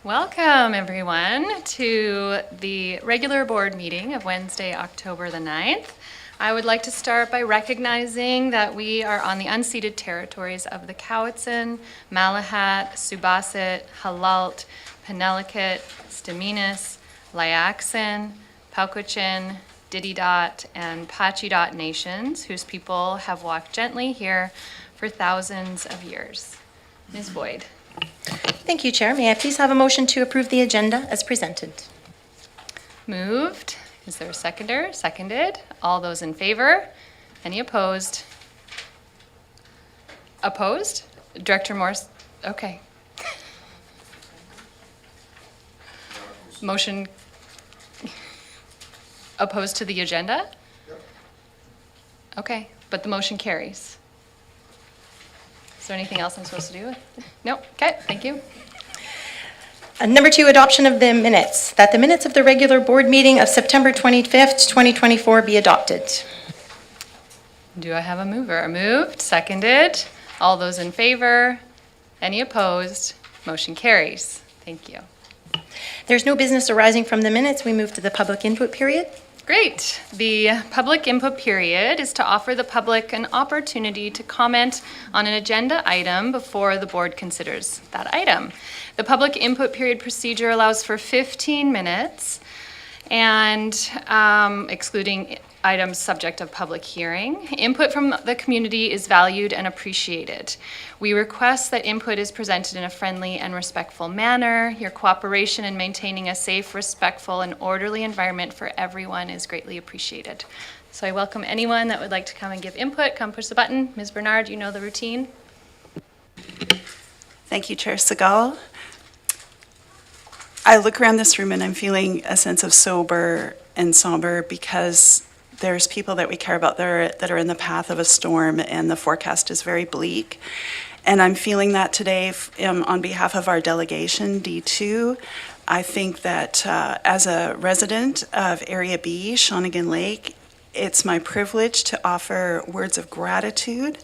Welcome, everyone, to the regular board meeting of Wednesday, October the 9th. I would like to start by recognizing that we are on the unceded territories of the Cowichan, Malahat, Subasit, Halalt, Penelakut, Staminas, Layaxan, Pauquichin, Dididot, and Pachidot nations, whose people have walked gently here for thousands of years. Ms. Boyd. Thank you, Chair. May I please have a motion to approve the agenda as presented? Moved. Is there a seconder? Seconded. All those in favor? Any opposed? Opposed? Director Morse? Okay. Motion opposed to the agenda? Yep. Okay, but the motion carries. Is there anything else I'm supposed to do? No? Okay, thank you. Number 2, adoption of the minutes. That the minutes of the regular board meeting of September 25th, 2024 be adopted. Do I have a mover? Moved, seconded. All those in favor? Any opposed? Motion carries. Thank you. There's no business arising from the minutes. We move to the public input period. Great. The public input period is to offer the public an opportunity to comment on an agenda item before the board considers that item. The public input period procedure allows for 15 minutes and excluding items subject of public hearing. Input from the community is valued and appreciated. We request that input is presented in a friendly and respectful manner. Your cooperation in maintaining a safe, respectful, and orderly environment for everyone is greatly appreciated. So I welcome anyone that would like to come and give input. Come push the button. Ms. Bernard, you know the routine. Thank you, Chair Segal. I look around this room and I'm feeling a sense of sober and somber because there's people that we care about that are in the path of a storm and the forecast is very bleak. And I'm feeling that today on behalf of our delegation, D2. I think that as a resident of Area B, Shawnigan Lake, it's my privilege to offer words of gratitude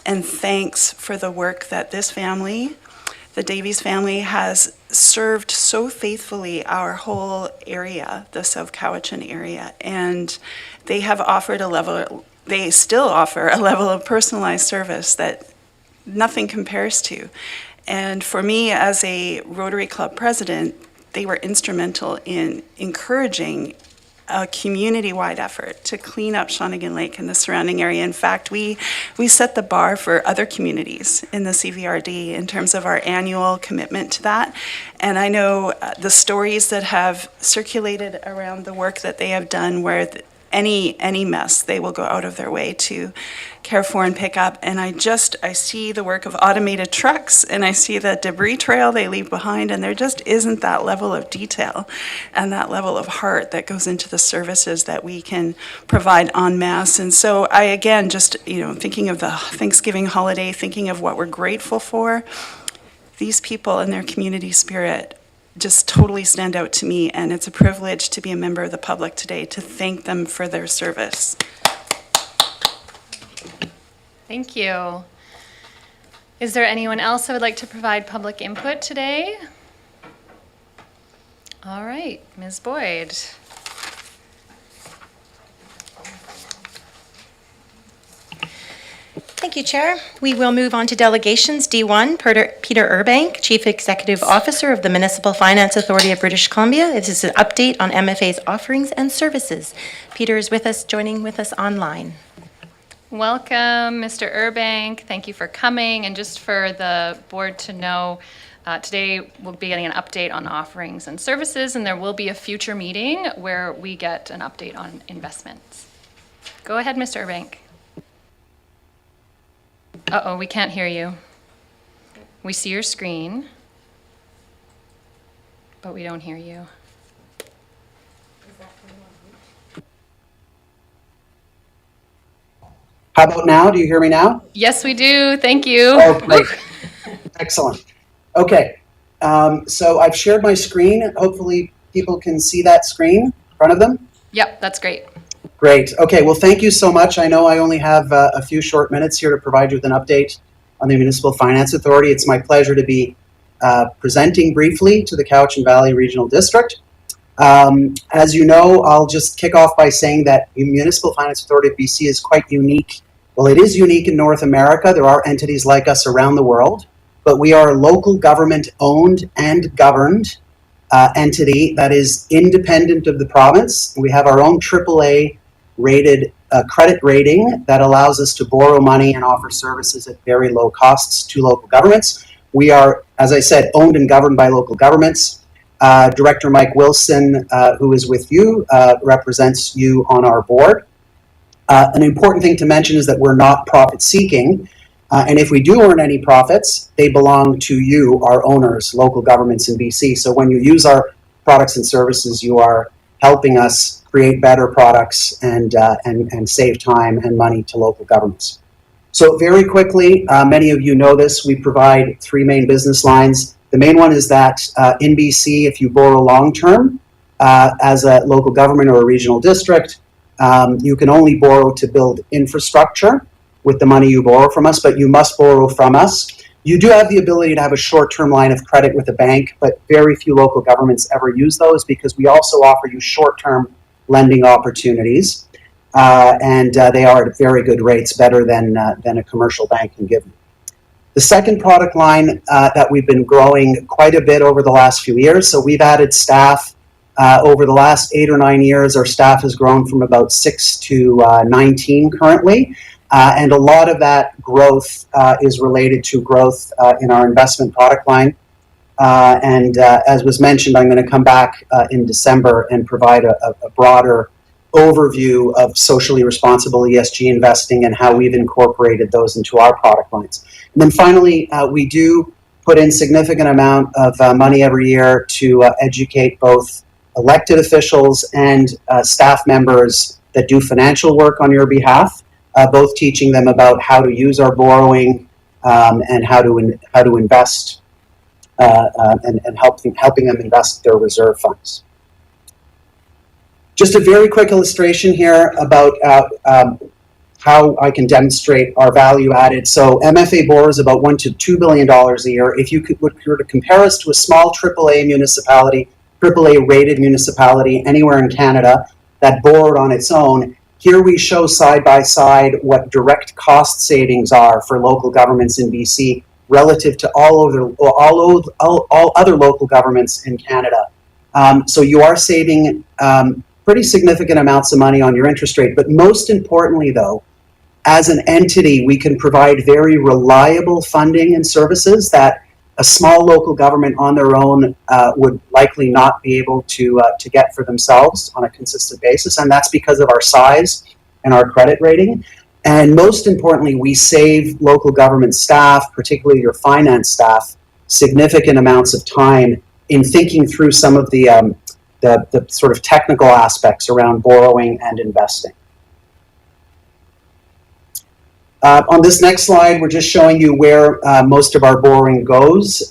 and thanks for the work that this family, the Davies family, has served so faithfully our whole area, the South Cowichan area, and they have offered they still offer a level of personalized service that nothing compares to. And for me, as a Rotary Club president, they were instrumental in encouraging a community-wide effort to clean up Shawnigan Lake and the surrounding area. In fact, we set the bar for other communities in the CVRD in terms of our annual commitment to that. And I know the stories that have circulated around the work that they have done where any mess they will go out of their way to care for and pick up. And I see the work of automated trucks and I see the debris trail they leave behind, and there just isn't that level of detail and that level of heart that goes into the services that we can provide en masse. And so I, again, just, thinking of the Thanksgiving holiday, thinking of what we're grateful for, these people and their community spirit just totally stand out to me, and it's a privilege to be a member of the public today to thank them for their service. Thank you. Is there anyone else that would like to provide public input today? All right, Ms. Boyd. Thank you, Chair. We will move on to delegations. D1, Peter Urbank, Chief Executive Officer of the Municipal Finance Authority of British Columbia. This is an update on MFA's offerings and services. Peter is with us, joining with us online. Welcome, Mr. Urbank. Thank you for coming. And just for the board to know, today we'll be getting an update on offerings and services, and there will be a future meeting where we get an update on investments. Go ahead, Mr. Urbank. Uh-oh, we can't hear you. We see your screen, but we don't hear you. How about now? Do you hear me now? Yes, we do. Thank you. Oh, great. Excellent. Okay. So I've shared my screen. Hopefully people can see that screen in front of them. Yep, that's great. Great. Okay. Well, thank you so much. I know I only have a few short minutes here to provide you with an update on the Municipal Finance Authority. It's my pleasure to be presenting briefly to the Cowichan Valley Regional District. As you know, I'll just kick off by saying that the Municipal Finance Authority of BC is quite unique. Well, it is unique in North America. There are entities like us around the world, but we are a local government owned and governed entity that is independent of the province. We have our own AAA rated credit rating that allows us to borrow money and offer services at very low costs to local governments. We are, as I said, owned and governed by local governments. Director Mike Wilson, who is with you, represents you on our board. An important thing to mention is that we're not profit seeking. And if we do earn any profits, they belong to you, our owners, local governments in BC. So when you use our products and services, you are helping us create better products and save time and money to local governments. So very quickly, many of you know this, we provide three main business lines. The main one is that in BC, if you borrow long-term as a local government or a regional district, you can only borrow to build infrastructure with the money you borrow from us, but you must borrow from us. You do have the ability to have a short-term line of credit with a bank, but very few local governments ever use those because we also offer you short-term lending opportunities, and they are at very good rates, better than a commercial bank can give you. The second product line that we've been growing quite a bit over the last few years, so we've added staff over the last 8 or 9 years. Our staff has grown from about 6 to 19 currently, and a lot of that growth is related to growth in our investment product line. And as was mentioned, I'm going to come back in December and provide a broader overview of socially responsible ESG investing and how we've incorporated those into our product lines. And then finally, we do put in significant amount of money every year to educate both elected officials and staff members that do financial work on your behalf, both teaching them about how to use our borrowing and how to invest and helping them invest their reserve funds. Just a very quick illustration here about how I can demonstrate our value added. So MFA borrows about $1 to $2 billion a year. If you were to compare us to a small AAA municipality, AAA rated municipality anywhere in Canada that borrowed on its own, here we show side by side what direct cost savings are for local governments in BC relative to all other local governments in Canada. So you are saving pretty significant amounts of money on your interest rate. But most importantly, though, as an entity, we can provide very reliable funding and services that a small local government on their own would likely not be able to get for themselves on a consistent basis. And that's because of our size and our credit rating. And most importantly, we save local government staff, particularly your finance staff, significant amounts of time in thinking through some of the sort of technical aspects around borrowing and investing. On this next slide, we're just showing you where most of our borrowing goes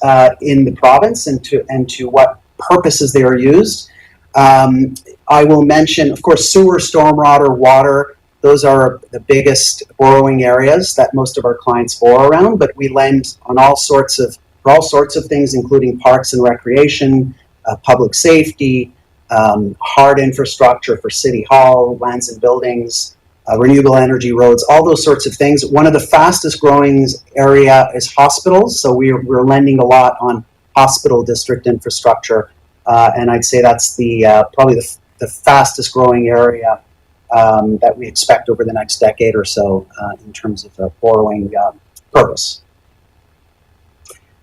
in the province and to what purposes they are used. I will mention, of course, sewer, stormwater, water. Those are the biggest borrowing areas that most of our clients borrow around, but we lend on all sorts of things, including parks and recreation, public safety, hard infrastructure for City Hall, lands and buildings, renewable energy roads, all those sorts of things. One of the fastest growing area is hospitals, so we're lending a lot on hospital district infrastructure, and I'd say that's probably the fastest growing area that we expect over the next decade or so in terms of borrowing purpose.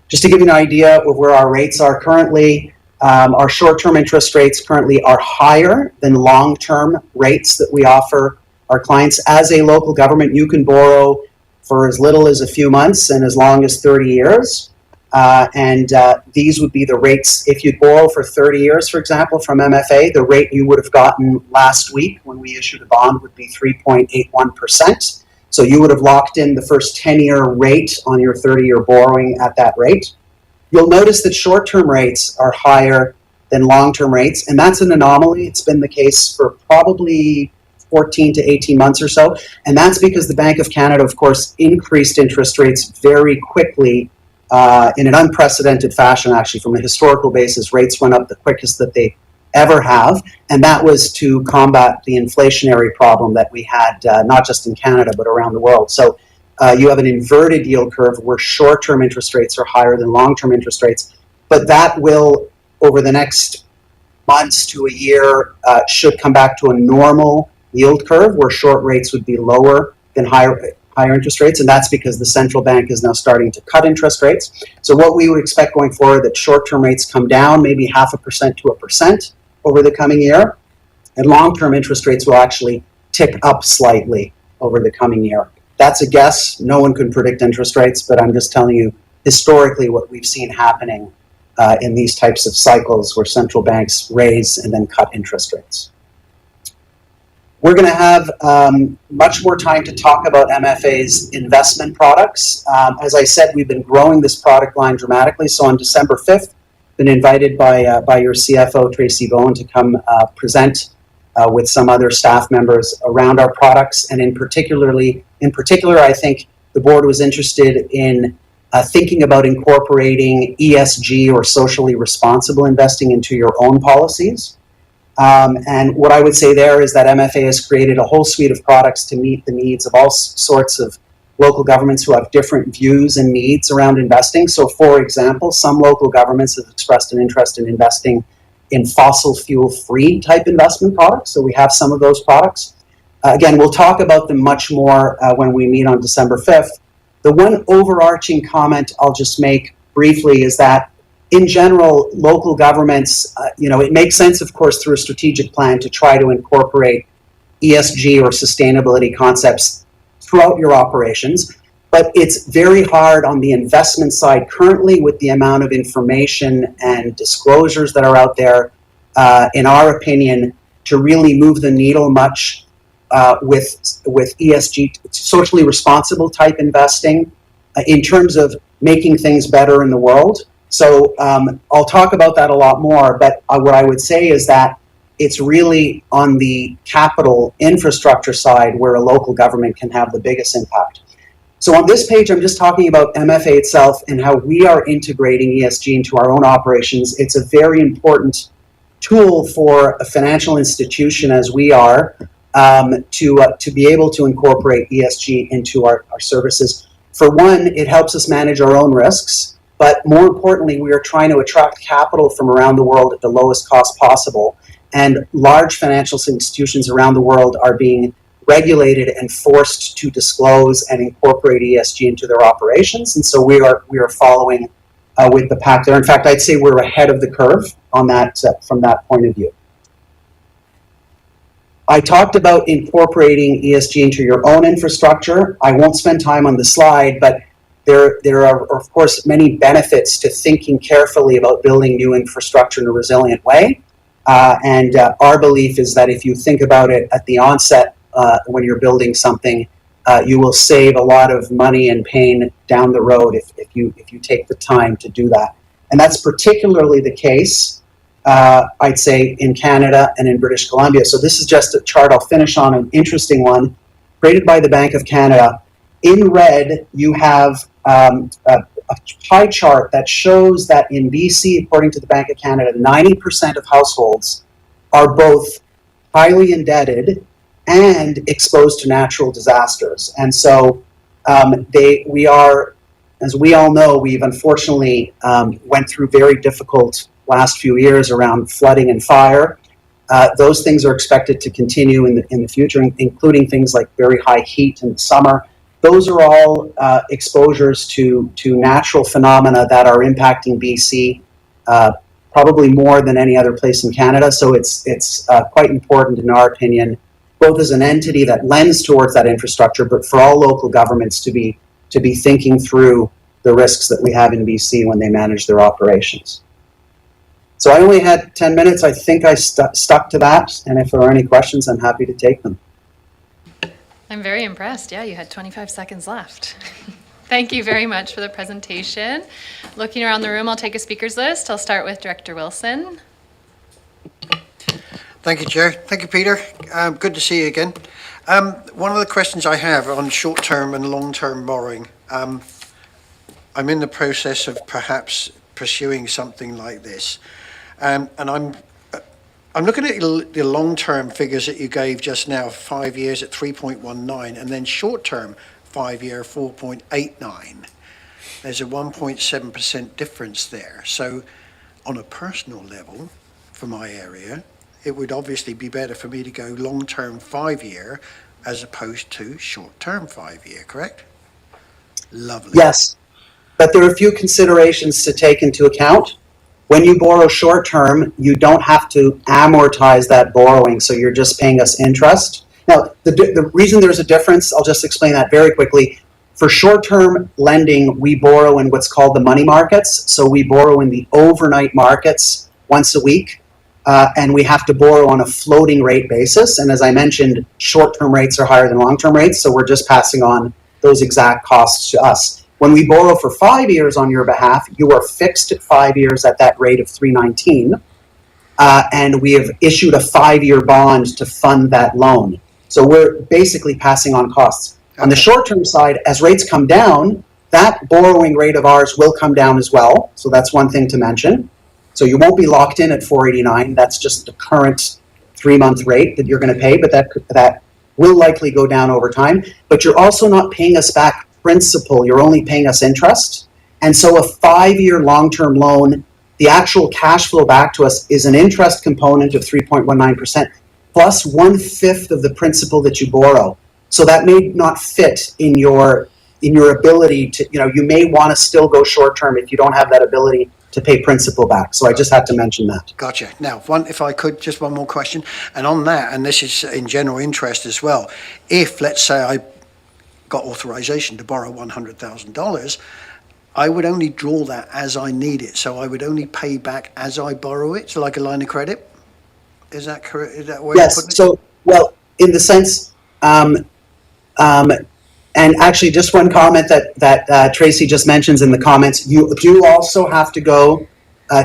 Just to give you an idea of where our rates are currently, our short-term interest rates currently are higher than long-term rates that we offer our clients. As a local government, you can borrow for as little as a few months and as long as 30 years. These would be the rates. If you borrow for 30 years, for example, from MFA, the rate you would have gotten last week when we issued a bond would be 3.81%. So you would have locked in the first 10-year rate on your 30-year borrowing at that rate. You'll notice that short-term rates are higher than long-term rates, and that's an anomaly. It's been the case for probably 14 to 18 months or so, and that's because the Bank of Canada, of course, increased interest rates very quickly in an unprecedented fashion, actually, from a historical basis. Rates went up the quickest that they ever have, and that was to combat the inflationary problem that we had, not just in Canada, but around the world. So you have an inverted yield curve where short-term interest rates are higher than long-term interest rates, but that will, over the next months to a year, should come back to a normal yield curve where short rates would be lower than higher interest rates, and that's because the central bank is now starting to cut interest rates. So what we would expect going forward, that short-term rates come down maybe 0.5% to 1% over the coming year, and long-term interest rates will actually tick up slightly over the coming year. That's a guess. No one can predict interest rates, but I'm just telling you historically what we've seen happening in these types of cycles where central banks raise and then cut interest rates. We're going to have much more time to talk about MFA's investment products. As I said, we've been growing this product line dramatically. So on December 5th, been invited by your CFO, Tracy Bowen, to come present with some other staff members around our products. And in particular, I think the board was interested in thinking about incorporating ESG or socially responsible investing into your own policies. And what I would say there is that MFA has created a whole suite of products to meet the needs of all sorts of local governments who have different views and needs around investing. So, for example, some local governments have expressed an interest in investing in fossil fuel-free type investment products. So we have some of those products. Again, we'll talk about them much more when we meet on December 5th. The one overarching comment I'll just make briefly is that in general, local governments, it makes sense, of course, through a strategic plan to try to incorporate ESG or sustainability concepts throughout your operations. But it's very hard on the investment side currently with the amount of information and disclosures that are out there, in our opinion, to really move the needle much with ESG, socially responsible type investing, in terms of making things better in the world. So I'll talk about that a lot more, but what I would say is that it's really on the capital infrastructure side where a local government can have the biggest impact. So on this page, I'm just talking about MFA itself and how we are integrating ESG into our own operations. It's a very important tool for a financial institution as we are to be able to incorporate ESG into our services. For one, it helps us manage our own risks. But more importantly, we are trying to attract capital from around the world at the lowest cost possible. And large financial institutions around the world are being regulated and forced to disclose and incorporate ESG into their operations. And so we are following with the pack there. In fact, I'd say we're ahead of the curve on that from that point of view. I talked about incorporating ESG into your own infrastructure. I won't spend time on the slide, but there are, of course, many benefits to thinking carefully about building new infrastructure in a resilient way. And our belief is that if you think about it at the onset when you're building something, you will save a lot of money and pain down the road if you take the time to do that. And that's particularly the case, I'd say, in Canada and in British Columbia. So this is just a chart I'll finish on, an interesting one, created by the Bank of Canada. In red, you have a pie chart that shows that in BC, according to the Bank of Canada, 90% of households are both highly indebted and exposed to natural disasters. And so we are, as we all know, we've unfortunately went through very difficult last few years around flooding and fire. Those things are expected to continue in the future, including things like very high heat in the summer. Those are all exposures to natural phenomena that are impacting BC probably more than any other place in Canada. So it's quite important, in our opinion, both as an entity that lends towards that infrastructure, but for all local governments to be thinking through the risks that we have in BC when they manage their operations. So I only had 10 minutes. I think I stuck to that. And if there are any questions, I'm happy to take them. I'm very impressed. Yeah, you had 25 seconds left. Thank you very much for the presentation. Looking around the room, I'll take a speaker's list. I'll start with Director Wilson. Thank you, Chair. Thank you, Peter. Good to see you again. One of the questions I have on short-term and long-term borrowing. I'm in the process of perhaps pursuing something like this. And I'm looking at the long-term figures that you gave just now, 5 years at 3.19, and then short-term 5-year 4.89. There's a 1.7% difference there. So on a personal level, for my area, it would obviously be better for me to go long-term 5-year as opposed to short-term 5-year, correct? Lovely. Yes, but there are a few considerations to take into account. When you borrow short-term, you don't have to amortize that borrowing, so you're just paying us interest. Now, the reason there's a difference, I'll just explain that very quickly. For short-term lending, we borrow in what's called the money markets. So we borrow in the overnight markets once a week, and we have to borrow on a floating rate basis. And as I mentioned, short-term rates are higher than long-term rates, so we're just passing on those exact costs to us. When we borrow for 5 years on your behalf, you are fixed at 5 years at that rate of 319, and we have issued a 5-year bond to fund that loan. So we're basically passing on costs. On the short-term side, as rates come down, that borrowing rate of ours will come down as well. So that's one thing to mention. So you won't be locked in at 489. That's just the current 3-month rate that you're going to pay, but that will likely go down over time. But you're also not paying us back principal, you're only paying us interest. And so a 5-year long-term loan, the actual cash flow back to us is an interest component of 3.19% plus 1/5 of the principal that you borrow. So that may not fit in your ability to, you may want to still go short-term if you don't have that ability to pay principal back. So I just had to mention that. Gotcha. Now, if I could, just one more question. And on that, and this is in general interest as well, if, let's say, I got authorization to borrow $100,000, I would only draw that as I need it. So I would only pay back as I borrow it. So like a line of credit. Is that correct? Is that where you're putting it? Yes. So, well, in the sense, and actually just one comment that Tracy just mentions in the comments, you do also have to go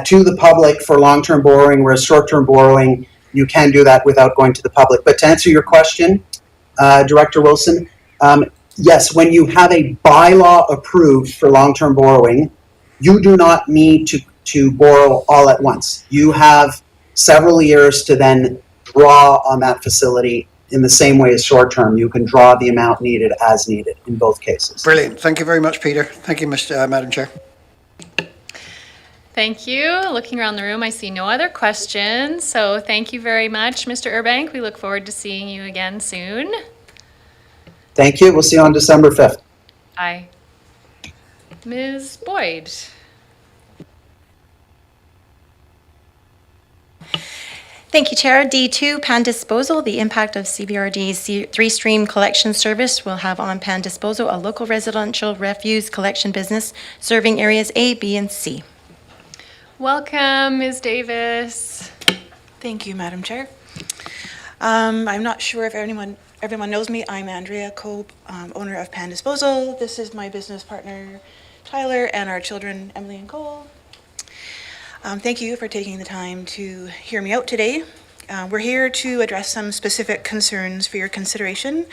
to the public for long-term borrowing, whereas short-term borrowing, you can do that without going to the public. But to answer your question, Director Wilson, yes, when you have a bylaw approved for long-term borrowing, you do not need to borrow all at once. You have several years to then draw on that facility in the same way as short-term. You can draw the amount needed as needed in both cases. Brilliant. Thank you very much, Peter. Thank you, Madam Chair. Thank you. Looking around the room, I see no other questions. So thank you very much, Mr. Urbank. We look forward to seeing you again soon. Thank you. We'll see you on December 5th. Bye. Ms. Boyd. Thank you, Chair. D2, pan disposal. The impact of CBRD's 3-stream collection service will have on pan disposal a local residential refuse collection business serving areas A, B, and C. Welcome, Ms. Davis. Thank you, Madam Chair. I'm not sure if everyone knows me. I'm Andrea Cope, owner of Pan Disposal. This is my business partner, Tyler, and our children, Emily and Cole. Thank you for taking the time to hear me out today. We're here to address some specific concerns for your consideration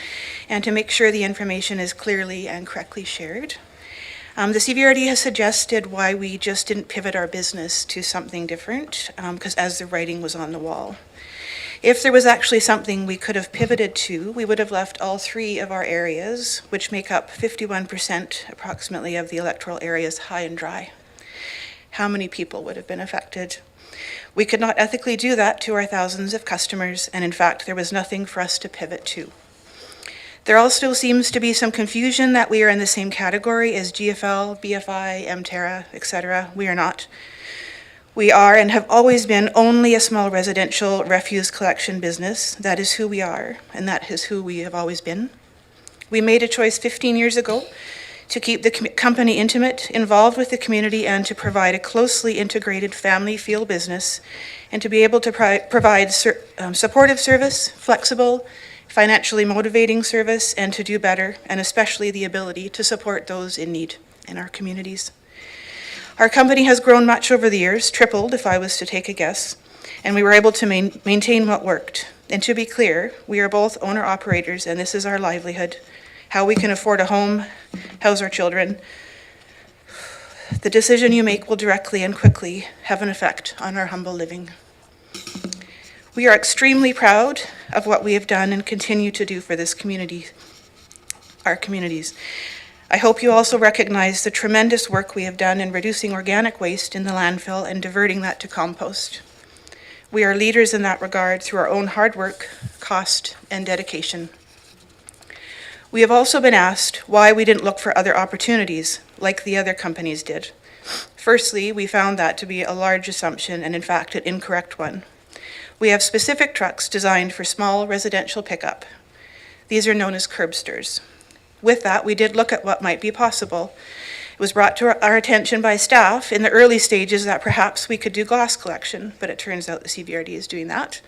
and to make sure the information is clearly and correctly shared. The CBRD has suggested why we just didn't pivot our business to something different, because as the writing was on the wall. If there was actually something we could have pivoted to, we would have left all 3 of our areas, which make up 51% approximately of the electoral areas, high and dry. How many people would have been affected? We could not ethically do that to our thousands of customers, and in fact, there was nothing for us to pivot to. There also seems to be some confusion that we are in the same category as GFL, BFI, Mterra, etc. We are not. We are and have always been only a small residential refuse collection business. That is who we are, and that is who we have always been. We made a choice 15 years ago to keep the company intimate, involved with the community, and to provide a closely integrated family feel business, and to be able to provide supportive service, flexible, financially motivating service, and to do better, and especially the ability to support those in need in our communities. Our company has grown much over the years, tripled if I was to take a guess, and we were able to maintain what worked. And to be clear, we are both owner-operators, and this is our livelihood. How we can afford a home, house our children. the decision you make will directly and quickly have an effect on our humble living. We are extremely proud of what we have done and continue to do for this community, our communities. I hope you also recognize the tremendous work we have done in reducing organic waste in the landfill and diverting that to compost. We are leaders in that regard through our own hard work, cost, and dedication. We have also been asked why we didn't look for other opportunities like the other companies did. Firstly, we found that to be a large assumption and in fact an incorrect one. We have specific trucks designed for small residential pickup. These are known as curbsters. With that, we did look at what might be possible. It was brought to our attention by staff in the early stages that perhaps we could do glass collection, but it turns out the CVRD is doing that.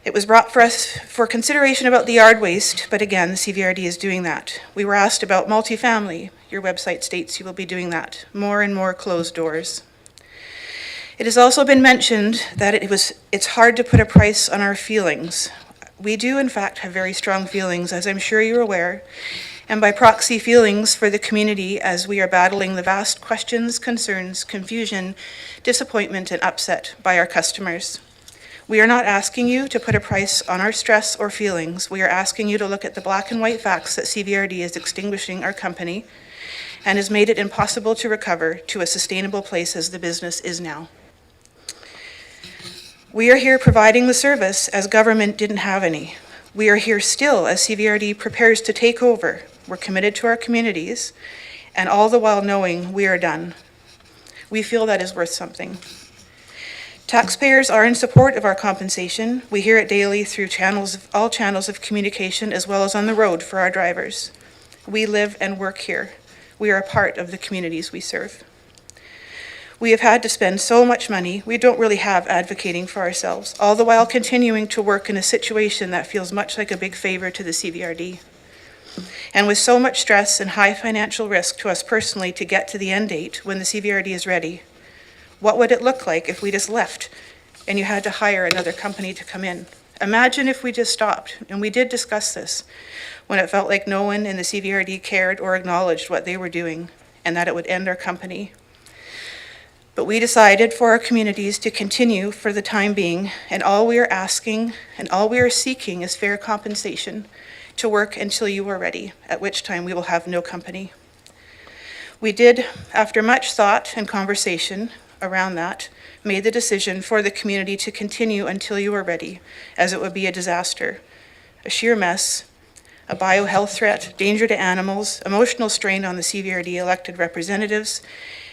It was brought for us for consideration about the yard waste, but again, the CVRD is doing that. We were asked about multifamily. Your website states you will be doing that. More and more closed doors. It has also been mentioned that it's hard to put a price on our feelings. We do, in fact, have very strong feelings, as I'm sure you're aware, and by proxy feelings for the community as we are battling the vast questions, concerns, confusion, disappointment, and upset by our customers. We are not asking you to put a price on our stress or feelings. We are asking you to look at the black and white facts that CVRD is extinguishing our company and has made it impossible to recover to a sustainable place as the business is now. We are here providing the service as government didn't have any. We are here still as CVRD prepares to take over. We're committed to our communities, and all the while knowing we are done. We feel that is worth something. Taxpayers are in support of our compensation. We hear it daily through all channels of communication as well as on the road for our drivers. We live and work here. We are a part of the communities we serve. We have had to spend so much money we don't really have advocating for ourselves, all the while continuing to work in a situation that feels much like a big favor to the CVRD. And with so much stress and high financial risk to us personally to get to the end date when the CVRD is ready, what would it look like if we just left and you had to hire another company to come in? Imagine if we just stopped, and we did discuss this, when it felt like no one in the CVRD cared or acknowledged what they were doing and that it would end our company. But we decided for our communities to continue for the time being, and all we are asking and all we are seeking is fair compensation to work until you are ready, at which time we will have no company. We did, after much thought and conversation around that, made the decision for the community to continue until you are ready, as it would be a disaster, a sheer mess, a biohealth threat, danger to animals, emotional strain on the CVRD elected representatives,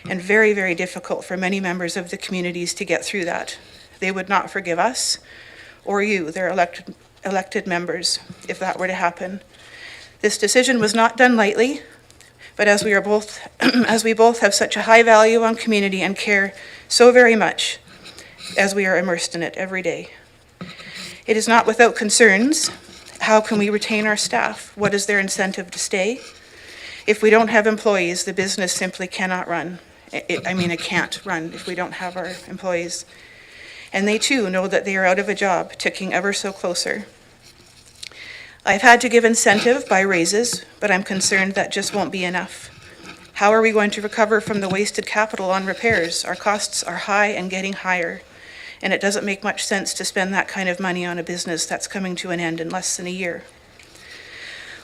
and very, very difficult for many members of the communities to get through that. They would not forgive us or you, their elected members, if that were to happen. This decision was not done lightly, but as we both have such a high value on community and care so very much as we are immersed in it every day. It is not without concerns. How can we retain our staff? What is their incentive to stay? If we don't have employees, the business simply cannot run. It can't run if we don't have our employees. And they too know that they are out of a job, ticking ever so closer. I've had to give incentive by raises, but I'm concerned that just won't be enough. How are we going to recover from the wasted capital on repairs? Our costs are high and getting higher, and it doesn't make much sense to spend that kind of money on a business that's coming to an end in less than a year.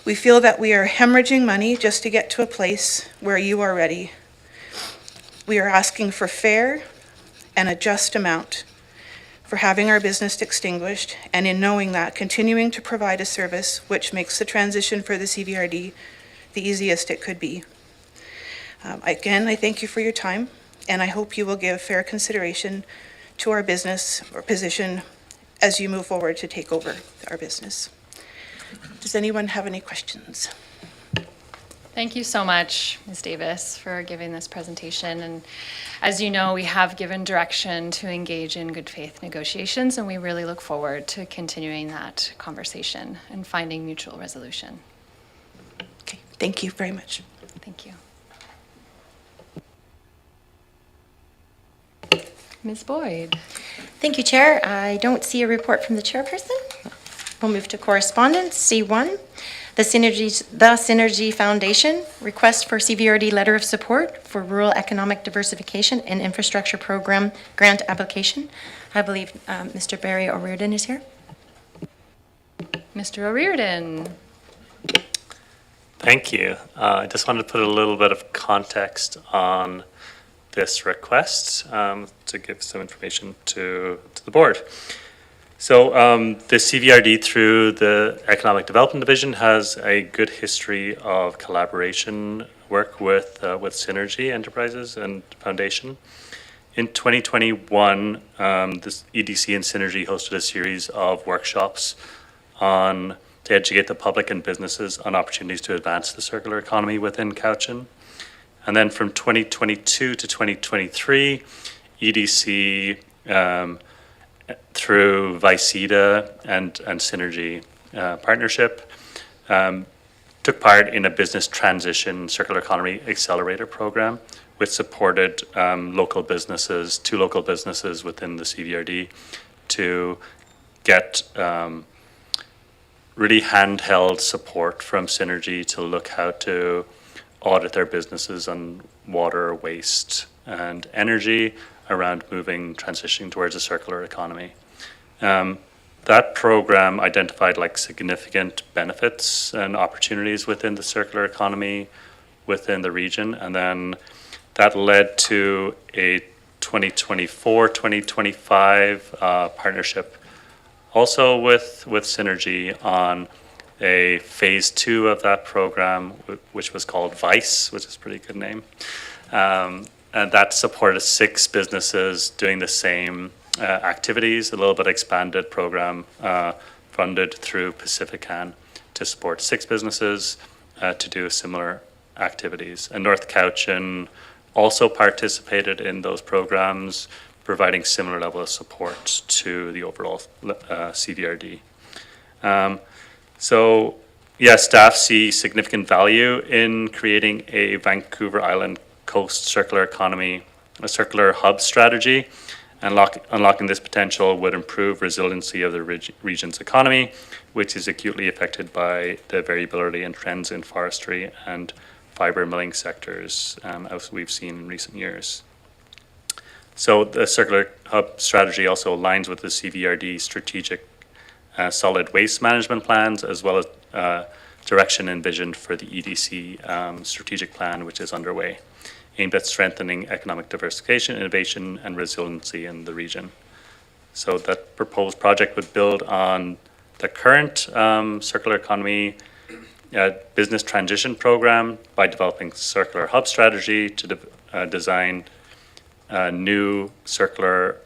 We feel that we are hemorrhaging money just to get to a place where you are ready. We are asking for fair and a just amount for having our business extinguished, and in knowing that, continuing to provide a service which makes the transition for the CVRD the easiest it could be. Again, I thank you for your time, and I hope you will give fair consideration to our business or position as you move forward to take over our business. Does anyone have any questions? Thank you so much, Ms. Davis, for giving this presentation. And as you know, we have given direction to engage in good faith negotiations, and we really look forward to continuing that conversation and finding mutual resolution. Okay, thank you very much. Thank you. Ms. Boyd. Thank you, Chair. I don't see a report from the chairperson. We'll move to correspondence. C1, The Synergy Foundation, request for CVRD letter of support for rural economic diversification and infrastructure program grant application. I believe Mr. Barry O'Riordan is here. Mr. O'Riordan. Thank you. I just wanted to put a little bit of context on this request to give some information to the board. So the CVRD through the Economic Development Division has a good history of collaboration work with Synergy Enterprises and Foundation. In 2021, this EDC and Synergy hosted a series of workshops to educate the public and businesses on opportunities to advance the circular economy within Cowichan. And then from 2022 to 2023, EDC through Viceda and Synergy partnership took part in a business transition circular economy accelerator program, which supported two local businesses within the CVRD to get really handheld support from Synergy to look how to audit their businesses on water, waste, and energy around transitioning towards a circular economy. That program identified significant benefits and opportunities within the circular economy within the region, and then that led to a 2024-2025 partnership also with Synergy on a phase 2 of that program, which was called VICE, which is a pretty good name. And that supported 6 businesses doing the same activities, a little bit expanded program funded through Pacifican to support 6 businesses to do similar activities. And North Cowichan also participated in those programs, providing similar level of support to the overall CVRD. So, staff see significant value in creating a Vancouver Island Coast circular economy, a circular hub strategy, and unlocking this potential would improve resiliency of the region's economy, which is acutely affected by the variability and trends in forestry and fiber milling sectors, as we've seen in recent years. So the circular hub strategy also aligns with the CVRD strategic solid waste management plans, as well as direction envisioned for the EDC strategic plan, which is underway, aimed at strengthening economic diversification, innovation, and resiliency in the region. So that proposed project would build on the current circular economy business transition program by developing circular hub strategy to design new circular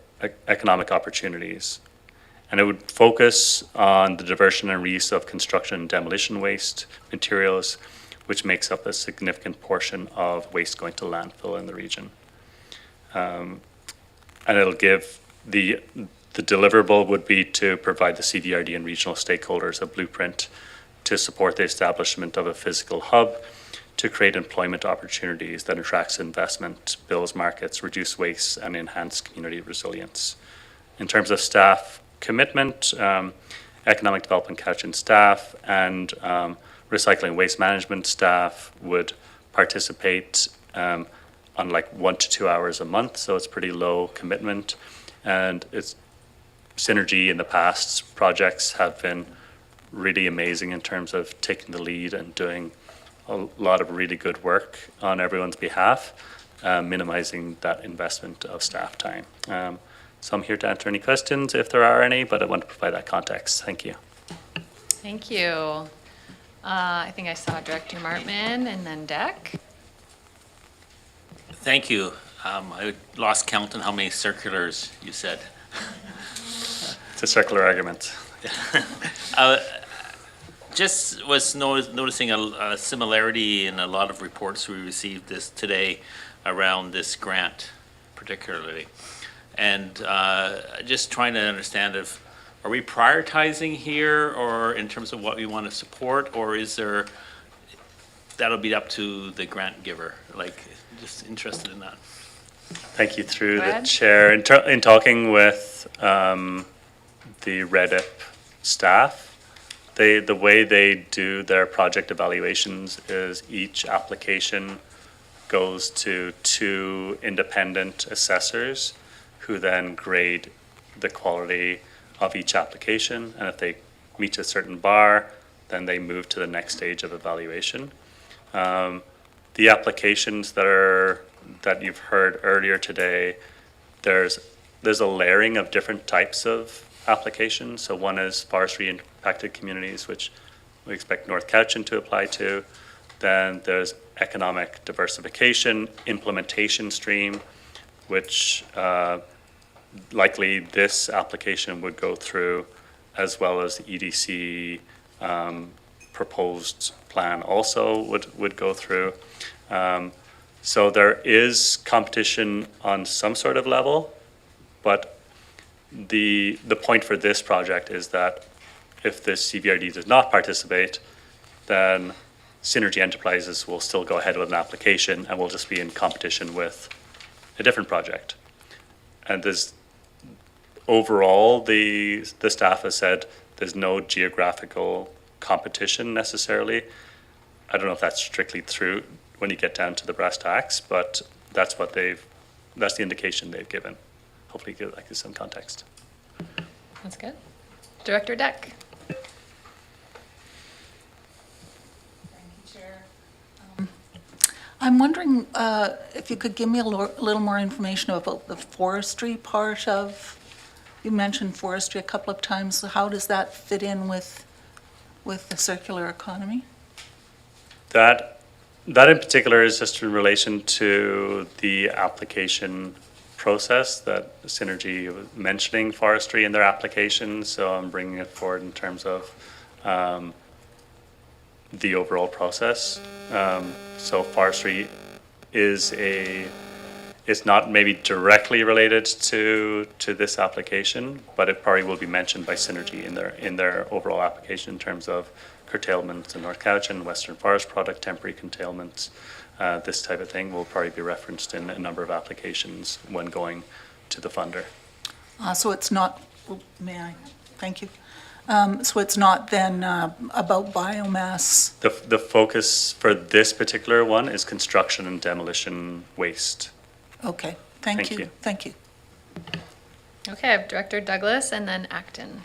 economic opportunities. And it would focus on the diversion and reuse of construction and demolition waste materials, which makes up a significant portion of waste going to landfill in the region. And it'll give the deliverable would be to provide the CVRD and regional stakeholders a blueprint to support the establishment of a physical hub to create employment opportunities that attracts investment, builds markets, reduce waste, and enhance community resilience. In terms of staff commitment, economic development Cowichan staff and recycling waste management staff would participate on 1 to 2 hours a month, so it's pretty low commitment. And it's Synergy in the past projects have been really amazing in terms of taking the lead and doing a lot of really good work on everyone's behalf, minimizing that investment of staff time. So I'm here to answer any questions if there are any, but I want to provide that context. Thank you. Thank you. I think I saw Director Martman and then Deck. Thank you. I lost count on how many circulars you said. It's a circular argument. Just was noticing a similarity in a lot of reports we received today around this grant particularly. And just trying to understand are we prioritizing here or in terms of what we want to support, or is there, that'll be up to the grant giver? Just interested in that. Thank you. Through Go the ahead. chair, in talking with the REDIP staff, the way they do their project evaluations is each application goes to 2 independent assessors who then grade the quality of each application. And if they meet a certain bar, then they move to the next stage of evaluation. The applications that you've heard earlier today, there's a layering of different types of applications. So one is forestry impacted communities, which we expect North Cowichan to apply to. Then there's economic diversification, implementation stream, which likely this application would go through, as well as the EDC proposed plan also would go through. So there is competition on some sort of level, but the point for this project is that if the CVRD does not participate, then Synergy Enterprises will still go ahead with an application and will just be in competition with a different project. And there's overall, the staff has said there's no geographical competition necessarily. I don't know if that's strictly true when you get down to the brass tacks, but that's the indication they've given. Hopefully that gives some context. That's good. Director Deck. I'm wondering if you could give me a little more information about the forestry part of, you mentioned forestry a couple of times, so how does that fit in with the circular economy? That in particular is just in relation to the application process that Synergy was mentioning forestry in their application, so I'm bringing it forward in terms of the overall process. So forestry is not maybe directly related to this application, but it probably will be mentioned by Synergy in their overall application in terms of curtailment in North Cowichan, Western Forest Product, temporary curtailment. This type of thing will probably be referenced in a number of applications when going to the funder. So it's not, may I? Thank you. So it's not then about biomass? The focus for this particular one is construction and demolition waste. Okay, thank Thank you. you. Thank you. Okay, I have Director Douglas and then Acton.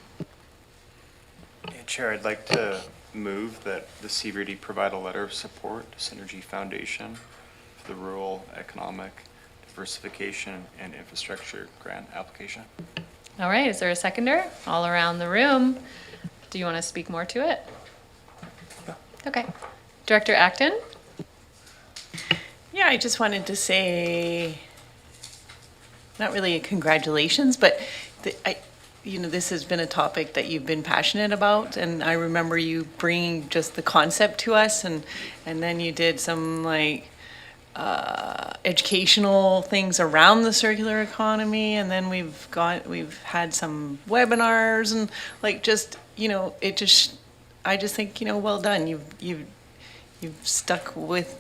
Chair, I'd like to move that the CVRD provide a letter of support to Synergy Foundation for the Rural Economic Diversification and Infrastructure Grant application. All right, is there a seconder? All around the room. Do you want to speak more to it? Okay. Director Acton? Yeah, I just wanted to say, not really a congratulations, but this has been a topic that you've been passionate about, and I remember you bringing just the concept to us, and then you did some educational things around the circular economy, and then we've had some webinars, and I just think, well done. You've stuck with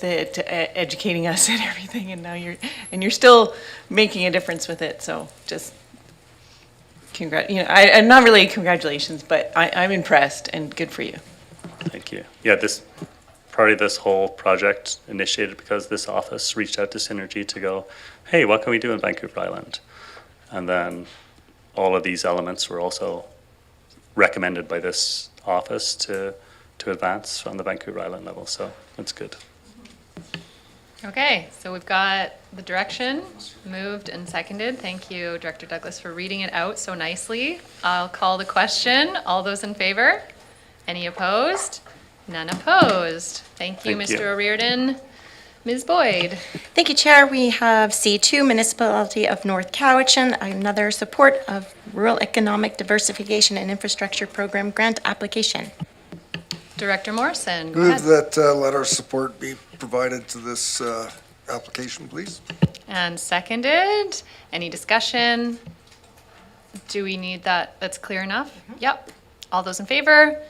it, educating us and everything, and now you're still making a difference with it. So just I'm not really congratulations, but I'm impressed and good for you. Thank you. Yeah, this whole project initiated because this office reached out to Synergy to go, hey, what can we do in Vancouver Island? And then all of these elements were also recommended by this office to advance on the Vancouver Island level. So that's good. Okay, so we've got the direction moved and seconded. Thank you, Director Douglas, for reading it out so nicely. I'll call the question. All those in favor? Any opposed? None opposed. Thank you, Thank you. Mr. O'Riordan. Ms. Boyd? Thank you, Chair. We have C2, Municipality of North Cowichan, another support of Rural Economic Diversification and Infrastructure Program grant application. Director Morrison, go Move ahead. that letter of support be provided to this application, please. And seconded. Any discussion? Do we need that? That's clear enough? Yep. All those in favor?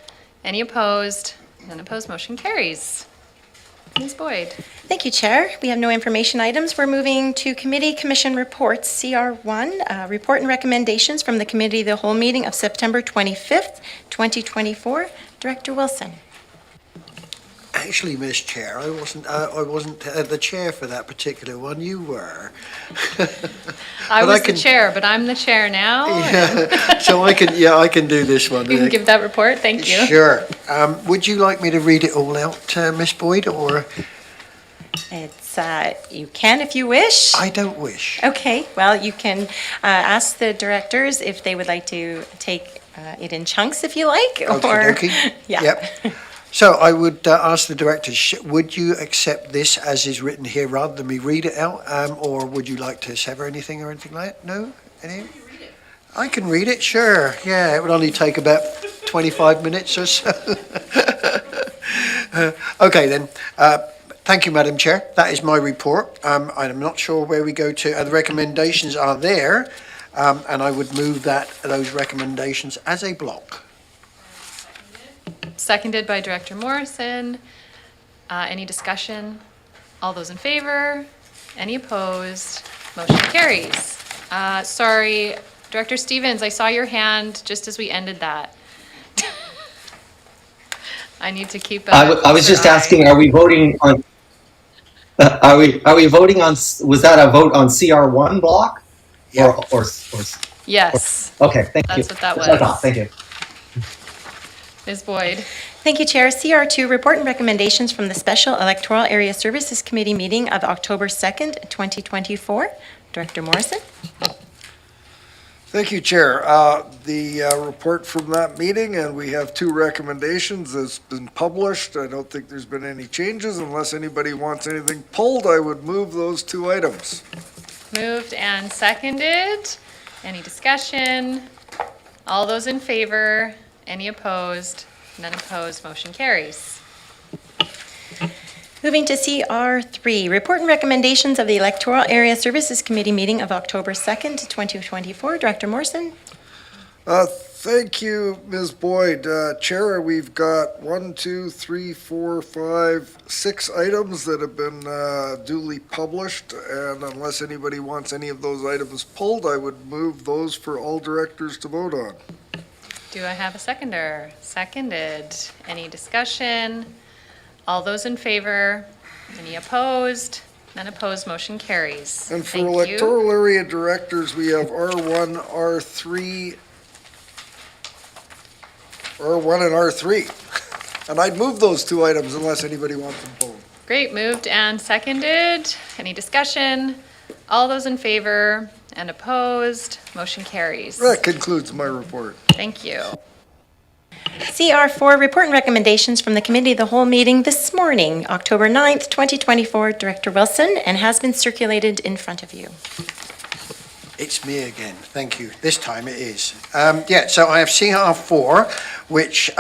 Any opposed? None opposed. Motion carries. Ms. Boyd. Thank you, Chair. We have no information items. We're moving to Committee Commission Reports, CR1, Report and Recommendations from the Committee of the Whole meeting of September 25th, 2024. Director Wilson. Actually, Ms. Chair, I wasn't the chair for that particular one. You were. I But was I can- the chair, but I'm the chair now. Yeah, so I can do this one. You can give that report, thank you. Sure. Would you like me to read it all out, Ms. Boyd, or It's, you can if you wish. I don't wish? Okay, well, you can ask the directors if they would like to take it in chunks if you like, or... Okey-dokey. Yeah. Yep. So I would ask the directors, would you accept this as is written here rather than me read it out? Or would you like to sever anything or anything like that? No? Any? I can read it, sure. Yeah, it would only take about 25 minutes or so. Okay then. Thank you, Madam Chair. That is my report. I'm not sure where we go to. The recommendations are there, and I would move those recommendations as a block. Seconded by Director Morrison. Any discussion? All those in favor? Any opposed? Motion carries. Sorry, Director Stevens, I saw your hand just as we ended that. I need to keep. I was just closer eye. asking, are we voting on, are we voting on, was that a vote on CR1 block? Yeah. Or, Yes, okay, thank you. That's what that That's what I thought. was. Thank you. Ms. Boyd. Thank you, Chair. CR2, Report and Recommendations from the Special Electoral Area Services Committee meeting of October 2nd, 2024. Director Morrison. Thank you, Chair. The report from that meeting, and we have two recommendations, has been published. I don't think there's been any changes. Unless anybody wants anything pulled, I would move those two items. Moved and seconded. Any discussion? All those in favor? Any opposed? None opposed. Motion carries. Moving to CR3, Report and Recommendations of the Electoral Area Services Committee meeting of October 2nd, 2024. Director Morrison. Thank you, Ms. Boyd. Chair, we've got 6 items that have been duly published, and unless anybody wants any of those items pulled, I would move those for all directors to vote on. Do I have a seconder? Seconded. Any discussion? All those in favor? Any opposed? None opposed. Motion carries. And for Thank you. electoral area directors, we have R1, R3, R1 and R3. And I'd move those two items unless anybody wants them pulled. Great. Moved and seconded. Any discussion? All those in favor and opposed? Motion carries. That concludes my report. Thank you. CR4, Report and Recommendations from the Committee of the Whole meeting this morning, October 9th, 2024. Director Wilson, and has been circulated in front of you. It's me again. Thank you. This time it is. So I have CR4, which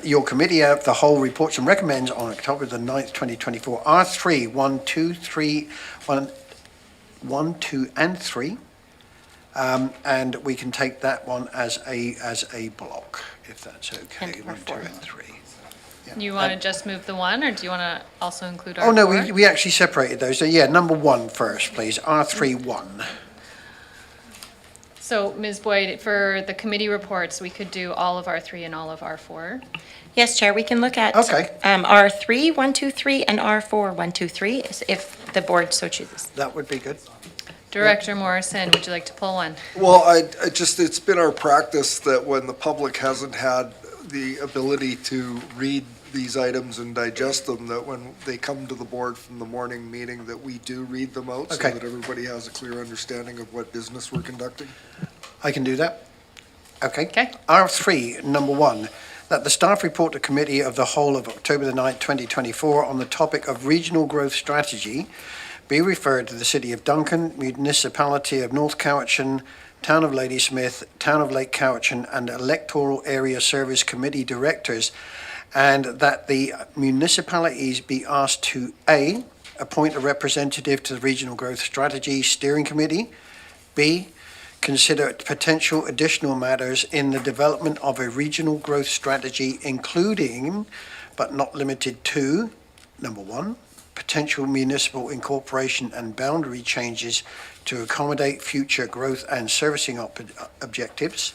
your Committee of the Whole reports and recommends on October the 9th, 2024. R3, 1, 2, 3, 1, 2, and 3. And we can take that one as a block, if that's okay. And 1, 2, R4. and 3. Yeah. You want to just move the one, or do you want to also include our Oh, no, four? we actually separated those. So yeah, number 1 first, please. R3, 1. So, Ms. Boyd, for the committee reports, we could do all of R3 and all of R4. Yes, Chair, we can look at Okay. R3, 1, 2, 3, and R4, 1, 2, 3, if the board so chooses. That would be good. Director Morrison, would you like to pull one? Well, it's been our practice that when the public hasn't had the ability to read these items and digest them, that when they come to the board from the morning meeting, that we do read them out so Okay. that everybody has a clear understanding of what business we're conducting. I can do that. Okay. Okay. R3, number 1, that the staff report to Committee of the Whole of October the 9th, 2024 on the topic of regional growth strategy be referred to the City of Duncan, Municipality of North Cowichan, Town of Ladysmith, Town of Lake Cowichan, and Electoral Area Service Committee Directors, and that the municipalities be asked to A, appoint a representative to the Regional Growth Strategy Steering Committee, B, consider potential additional matters in the development of a regional growth strategy, including, but not limited to, number 1, potential municipal incorporation and boundary changes to accommodate future growth and servicing objectives.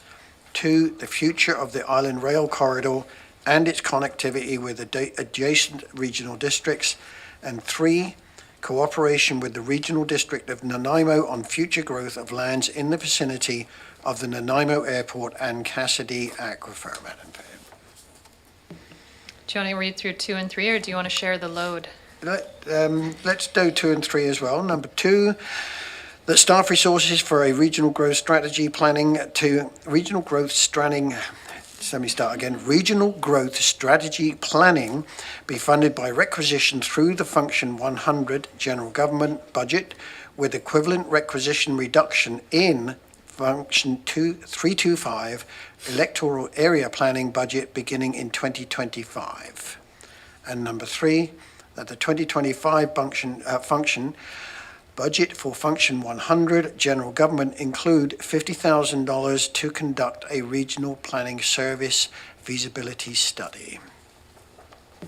2, the future of the Island Rail Corridor and its connectivity with adjacent regional districts. And 3, cooperation with the Regional District of Nanaimo on future growth of lands in the vicinity of the Nanaimo Airport and Cassidy Aquifer, Madam Mayor. Do you want to read through 2 and 3, or do you want to share the load? Let's do 2 and 3 as well. Number 2, that staff resources for a regional growth strategy planning to regional growth strategy planning be funded by requisition through the Function 100 General Government budget with equivalent requisition reduction in Function 325 Electoral Area Planning budget beginning in 2025. And number 3, that the 2025 function budget for Function 100 General Government include $50,000 to conduct a regional planning service feasibility study.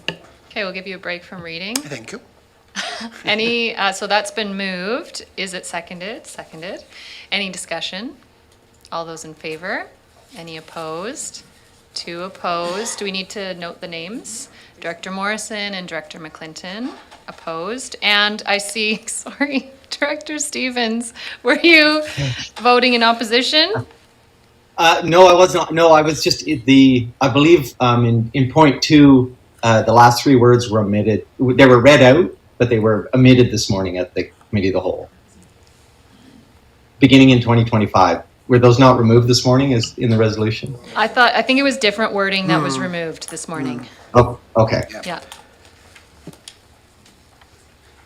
Okay, we'll give you a break from reading. Thank you. So that's been moved. Is it seconded? Seconded. Any discussion? All those in favor? Any opposed? 2 opposed. Do we need to note the names? Director Morrison and Director McClinton opposed. And I see, sorry, Director Stevens, were you voting in opposition? No, I was not. No, I was just I believe in point 2, the last 3 words were omitted. They were read out, but they were omitted this morning at the Committee of the Whole. Beginning in 2025. Were those not removed this morning as in the resolution? I think it was different wording that was removed this morning. Oh, okay. Yeah.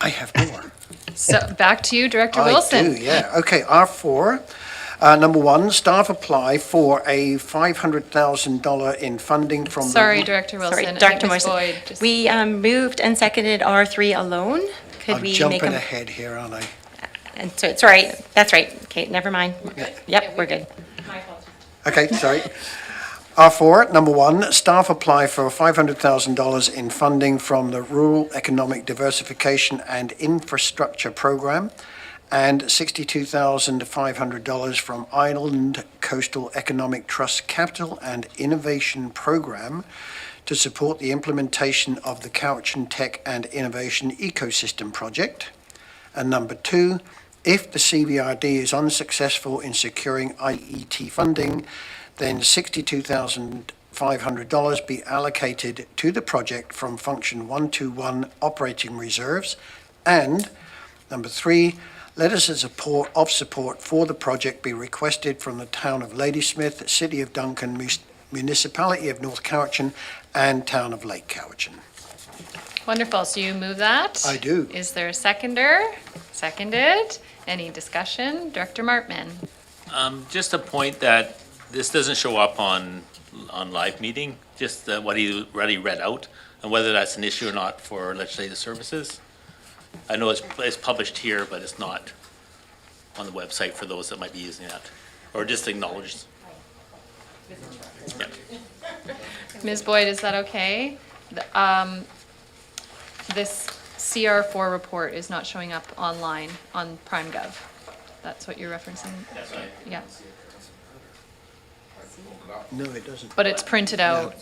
I have more. So back to you, Director Wilson. I do, yeah. Okay, R4. Number 1, staff apply for a $500,000 in funding from Sorry, the... Director Wilson. Sorry, I Dr. think Ms. Morrison. Boyd just- We moved and seconded R3 alone. Could I'm we make jumping a... ahead here, aren't I? And so it's all right. That's right. Okay, never mind. Yep, we're good. Okay, sorry. R4, number 1, staff apply for $500,000 in funding from the Rural Economic Diversification and Infrastructure Program and $62,500 from Island Coastal Economic Trust Capital and Innovation Program to support the implementation of the Cowichan Tech and Innovation Ecosystem Project. And number 2, if the CBRD is unsuccessful in securing IET funding, then $62,500 be allocated to the project from Function 121 operating reserves. And number 3, letters of support for the project be requested from the Town of Ladysmith, City of Duncan, Municipality of North Cowichan, and Town of Lake Cowichan. Wonderful. So you move that? I do. Is there a seconder? Seconded. Any discussion? Director Martman. Just a point that this doesn't show up on live meeting, just what he already read out, and whether that's an issue or not for legislative services. I know it's published here, but it's not on the website for those that might be using that, or just acknowledged. Yeah. Ms. Boyd, is that okay? This CR4 report is not showing up online on PrimeGov. That's what you're referencing? That's right. Yeah, No, it doesn't. but it's printed out.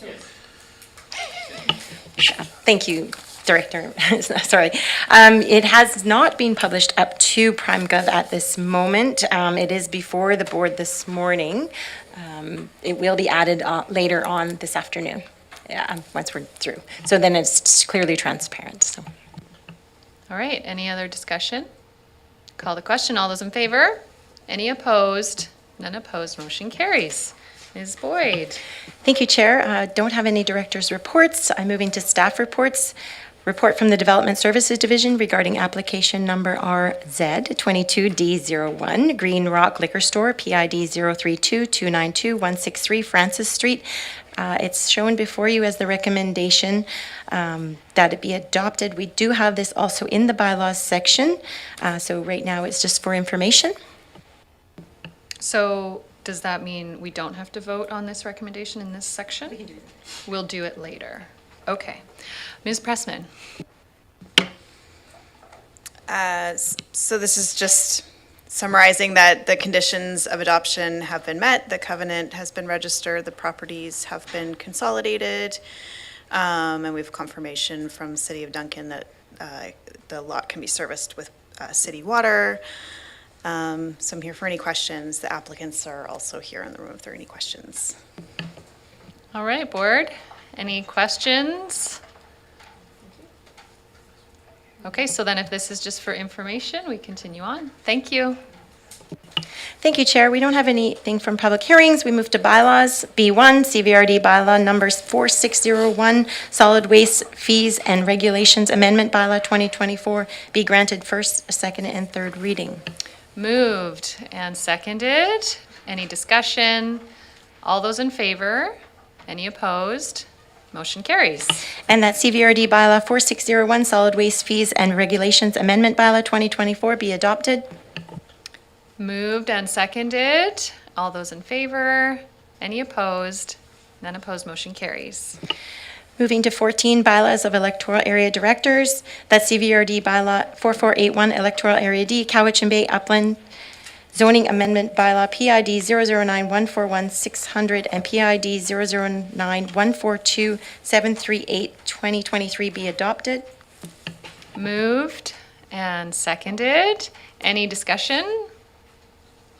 Thank you, Director. Sorry. It has not been published up to PrimeGov at this moment. It is before the board this morning. It will be added later on this afternoon, once we're through. So then it's clearly transparent, so. All right, any other discussion? Call the question. All those in favor? Any opposed? None opposed. Motion carries. Ms. Boyd. Thank you, Chair. Don't have any director's reports. I'm moving to staff reports. Report from the Development Services Division regarding application number RZ22D01, Green Rock Liquor Store, PID 032-292-163 Francis Street. It's shown before you as the recommendation that it be adopted. We do have this also in the bylaws section, so right now it's just for information. So does that mean we don't have to vote on this recommendation in this section? We can do it. We'll do it later. Okay. Ms. Pressman. So this is just summarizing that the conditions of adoption have been met, the covenant has been registered, the properties have been consolidated, and we have confirmation from City of Duncan that the lot can be serviced with city water. So I'm here for any questions. The applicants are also here in the room if there are any questions. All right, board, any questions? Okay, so then if this is just for information, we continue on. Thank you. Thank you, Chair. We don't have anything from public hearings. We move to bylaws. B1, CVRD bylaw numbers 4601, solid waste fees and regulations amendment bylaw 2024, be granted first, second, and third reading. Moved and seconded. Any discussion? All those in favor? Any opposed? Motion carries. And that CVRD bylaw 4601, solid waste fees and regulations amendment bylaw 2024, be adopted. Moved and seconded. All those in favor? Any opposed? None opposed, motion carries. Moving to 14, bylaws of electoral area directors. That's CVRD bylaw 4481, electoral area D, Cowichan Bay Upland zoning amendment bylaw PID 009141600 and PID 009142738 2023 be adopted. Moved and seconded. Any discussion?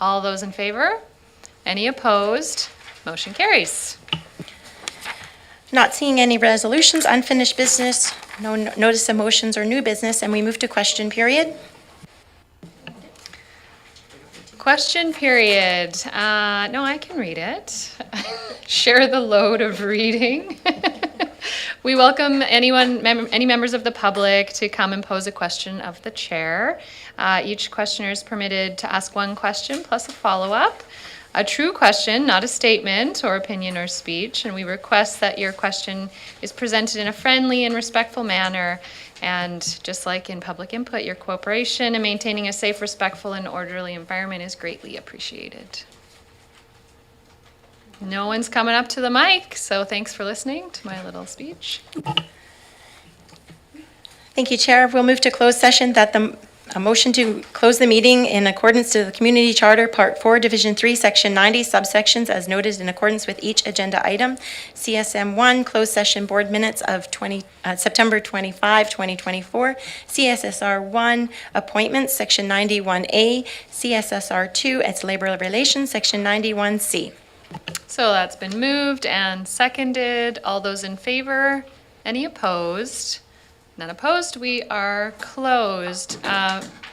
All those in favor? Any opposed? Motion carries. Not seeing any resolutions, unfinished business, no notice of motions or new business, and we move to question period. Question period. No, I can read it. Share the load of reading. We welcome any members of the public to come and pose a question of the chair. Each questioner is permitted to ask one question plus a follow-up. A true question, not a statement or opinion or speech, and we request that your question is presented in a friendly and respectful manner. And just like in public input, your cooperation in maintaining a safe, respectful, and orderly environment is greatly appreciated. No one's coming up to the mic, so thanks for listening to my little speech. Thank you, Chair. We'll move to closed session. A motion to close the meeting in accordance to the Community Charter, Part 4, Division 3, Section 90, subsections as noted in accordance with each agenda item. CSM 1, closed session board minutes of September 25, 2024. CSSR 1, appointments, Section 91A. CSSR 2, it's labor relations, Section 91C. So that's been moved and seconded. All those in favor? Any opposed? None opposed. We are closed.